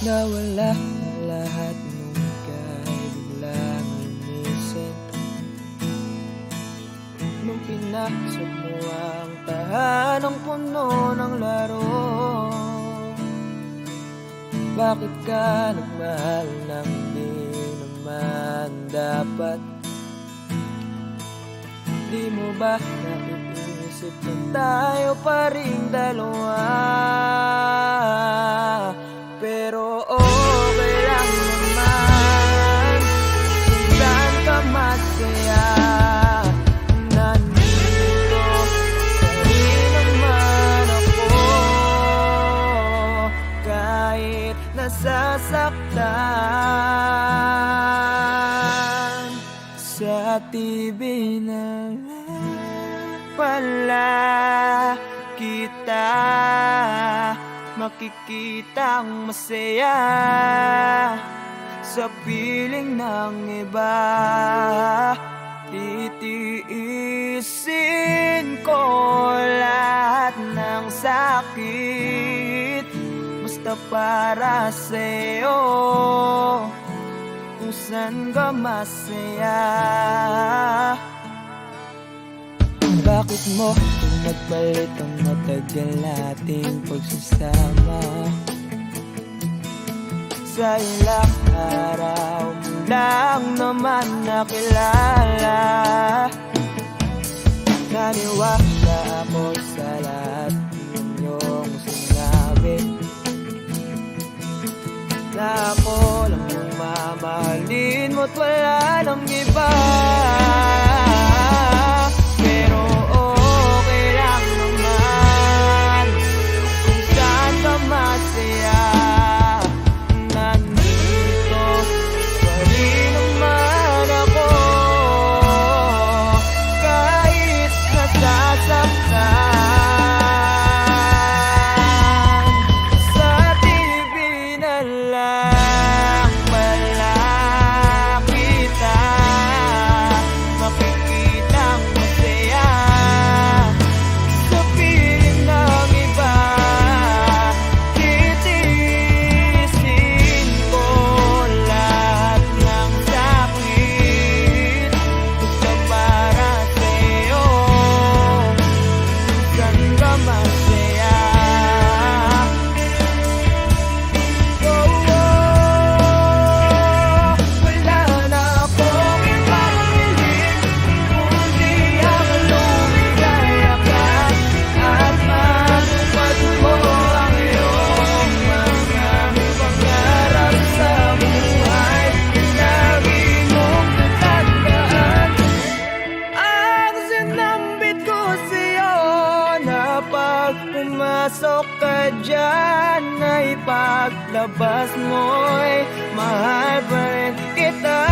Nawala ang lahat nung ika'y biglang lumisin. Nung pinasok mo ang tahanang puno ng laro, bakit ka nagmahal nang di naman dapat? Di mo ba naiisip na tayo pa ring dalawa? Pero okay lang naman kung saan ka masaya. Nandito pa rin naman ako, kahit nasasaktan. Sa TV na pala kita makikitang masaya sa piling ng iba. Titiisin ko lahat ng sakit basta para sa'yo, kung saan ka masaya. Bakit mo kung nagpalit ang matagal nating pagsasama? Sa ilang araw mo lang naman nakilala. Naniwala ako sa lahat ng iyong sinabi, na ako lang ang mamahalin mo't wala nang iba. Pero okay lang naman kung saan ka masaya. Nandito pa rin naman ako, kahit nasasaktan. Sa TV na lang pala kita makikitang masaya sa piling ng iba. Titiisin ko lahat ng sakit basta para sa'yo, saan ka masaya. Wala na akong ibang hiling kundi ang lumigaya ka at matupad mo ang iyong mga pangarap sa buhay. Lagi mong tatandaan ang sinambit ko sa'yo, na pag pumasok ka dyan ay paglabas mo'y mahal pa rin kita.